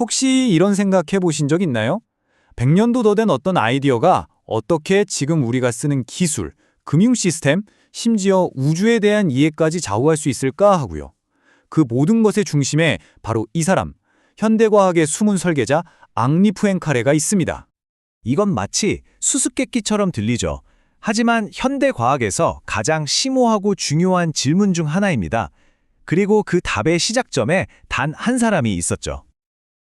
혹시 이런 생각해 보신 적 있나요? 100년도 더 된 어떤 아이디어가 어떻게 지금 우리가 쓰는 기술, 금융 시스템, 심지어 우주에 대한 이해까지 좌우할 수 있을까 하고요. 그 모든 것의 중심에 바로 이 사람, 현대과학의 숨은 설계자 앙리 푸엔카레가 있습니다. 이건 마치 수수께끼처럼 들리죠. 하지만 현대 과학에서 가장 심오하고 중요한 질문 중 하나입니다. 그리고 그 답의 시작점에 단 한 사람이 있었죠.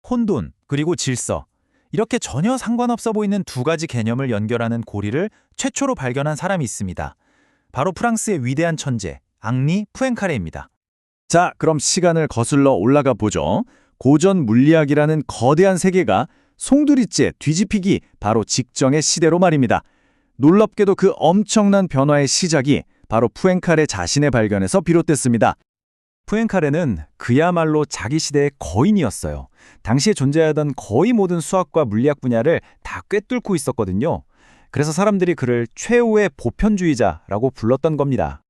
혼돈, 그리고 질서. 이렇게 전혀 상관없어 보이는 두 가지 개념을 연결하는 고리를 최초로 발견한 사람이 있습니다. 바로 프랑스의 위대한 천재, 앙리 푸엔카레입니다. 자, 그럼 시간을 거슬러 올라가 보죠. 고전 물리학이라는 거대한 세계가 송두리째 뒤집히기 바로 직전의 시대로 말입니다. 놀랍게도 그 엄청난 변화의 시작이 바로 푸엔카레 자신의 발견에서 비롯됐습니다. 푸엔카레는 그야말로 자기 시대의 거인이었어요. 당시에 존재하던 거의 모든 수학과 물리학 분야를 다 꿰뚫고 있었거든요. 그래서 사람들이 그를 최후의 보편주의자라고 불렀던 겁니다.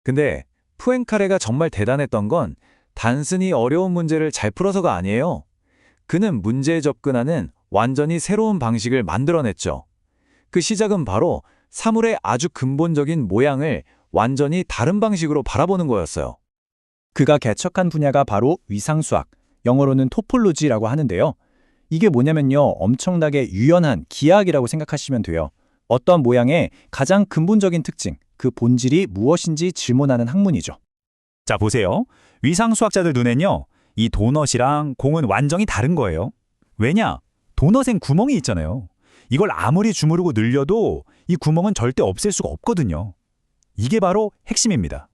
근데 푸엔카레가 정말 대단했던 건 단순히 어려운 문제를 잘 풀어서가 아니에요. 그는 문제에 접근하는 완전히 새로운 방식을 만들어냈죠. 그 시작은 바로 사물의 아주 근본적인 모양을 완전히 다른 방식으로 바라보는 거였어요. 그가 개척한 분야가 바로 위상수학, 영어로는 토폴로지라고 하는데요. 이게 뭐냐면요, 엄청나게 유연한 기하학이라고 생각하시면 돼요. 어떤 모양의 가장 근본적인 특징, 그 본질이 무엇인지 질문하는 학문이죠. 자, 보세요. 위상수학자들 눈엔요, 이 도넛이랑 공은 완전히 다른 거예요. 왜냐? 도넛엔 구멍이 있잖아요. 이걸 아무리 주무르고 늘려도 이 구멍은 절대 없앨 수가 없거든요. 이게 바로 핵심입니다.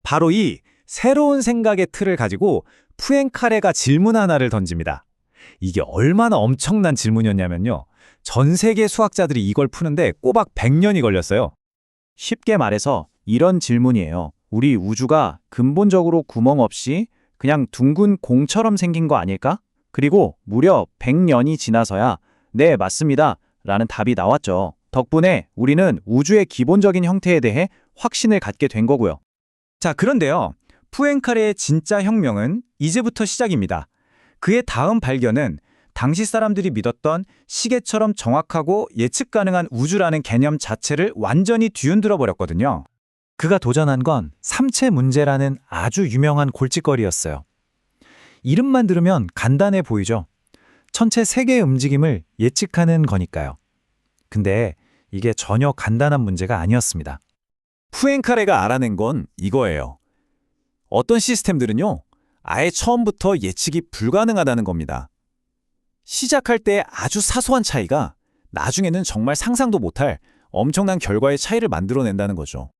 바로 이 새로운 생각의 틀을 가지고 푸엔카레가 질문 하나를 던집니다. 이게 얼마나 엄청난 질문이었냐면요. 전 세계 수학자들이 이걸 푸는데 꼬박 100년이 걸렸어요. 쉽게 말해서 이런 질문이에요. 우리 우주가 근본적으로 구멍 없이 그냥 둥근 공처럼 생긴 거 아닐까? 그리고 무려 100년이 지나서야 네, 맞습니다. 라는 답이 나왔죠. 덕분에 우리는 우주의 기본적인 형태에 대해 확신을 갖게 된 거고요. 자, 그런데요. 푸엔카레의 진짜 혁명은 이제부터 시작입니다. 그의 다음 발견은 당시 사람들이 믿었던 시계처럼 정확하고 예측 가능한 우주라는 개념 자체를 완전히 뒤흔들어 버렸거든요. 그가 도전한 건 삼체 문제라는 아주 유명한 골칫거리였어요. 이름만 들으면 간단해 보이죠? 천체 세계의 움직임을 예측하는 거니까요. 근데 이게 전혀 간단한 문제가 아니었습니다. 푸엔카레가 알아낸 건 이거예요. 어떤 시스템들은요, 아예 처음부터 예측이 불가능하다는 겁니다. 시작할 때 아주 사소한 차이가 나중에는 정말 상상도 못할 엄청난 결과의 차이를 만들어낸다는 거죠.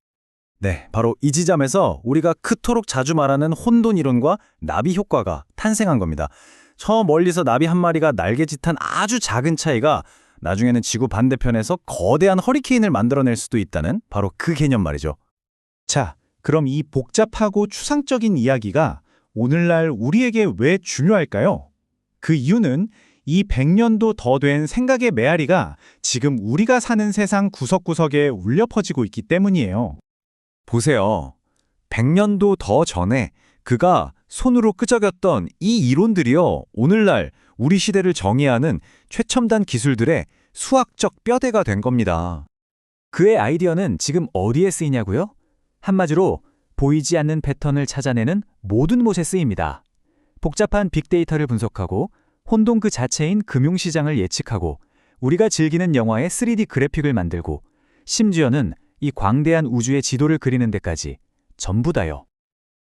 네, 바로 이 지점에서 우리가 그토록 자주 말하는 혼돈 이론과 나비 효과가 탄생한 겁니다. 저 멀리서 나비 한 마리가 날개짓한 아주 작은 차이가 나중에는 지구 반대편에서 거대한 허리케인을 만들어낼 수도 있다는 바로 그 개념 말이죠. 자, 그럼 이 복잡하고 추상적인 이야기가 오늘날 우리에게 왜 중요할까요? 그 이유는 이 100년도 더 된 생각의 메아리가 지금 우리가 사는 세상 구석구석에 울려 퍼지고 있기 때문이에요. 보세요. 100년도 더 전에 그가 손으로 끄적였던 이 이론들이요, 오늘날 우리 시대를 정의하는 최첨단 기술들의 수학적 뼈대가 된 겁니다. 그의 아이디어는 지금 어디에 쓰이냐고요? 한마디로 보이지 않는 패턴을 찾아내는 모든 곳에 쓰입니다. 복잡한 빅데이터를 분석하고 혼돈 그 자체인 금융시장을 예측하고 우리가 즐기는 영화의 3D 그래픽을 만들고 심지어는 이 광대한 우주의 지도를 그리는 데까지 전부 다요.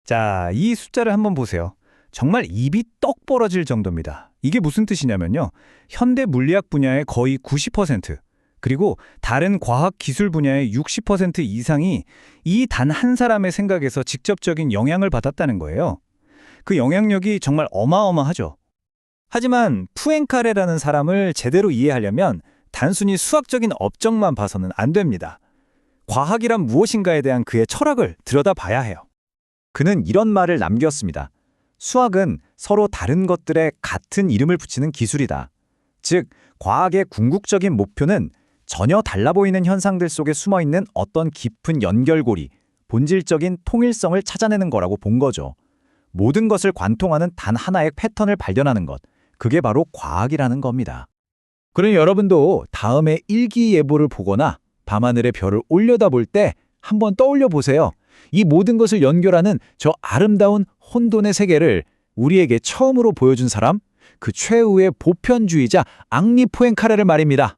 자, 이 숫자를 한번 보세요. 정말 입이 떡 벌어질 정도입니다. 이게 무슨 뜻이냐면요. 현대 물리학 분야의 거의 90%, 그리고 다른 과학 기술 분야의 60% 이상이 이 단 한 사람의 생각에서 직접적인 영향을 받았다는 거예요. 그 영향력이 정말 어마어마하죠. 하지만 푸엔카레라는 사람을 제대로 이해하려면 단순히 수학적인 업적만 봐서는 안 됩니다. 과학이란 무엇인가에 대한 그의 철학을 들여다봐야 해요. 그는 이런 말을 남겼습니다. 수학은 서로 다른 것들에 같은 이름을 붙이는 기술이다. 즉, 과학의 궁극적인 목표는 전혀 달라 보이는 현상들 속에 숨어있는 어떤 깊은 연결고리, 본질적인 통일성을 찾아내는 거라고 본 거죠. 모든 것을 관통하는 단 하나의 패턴을 발견하는 것. 그게 바로 과학이라는 겁니다. 그러니 여러분도 다음에 일기예보를 보거나 밤하늘의 별을 올려다볼 때 한번 떠올려 보세요. 이 모든 것을 연결하는 저 아름다운 혼돈의 세계를 우리에게 처음으로 보여준 사람, 그 최후의 보편주의자 앙리 포엔카레를 말입니다.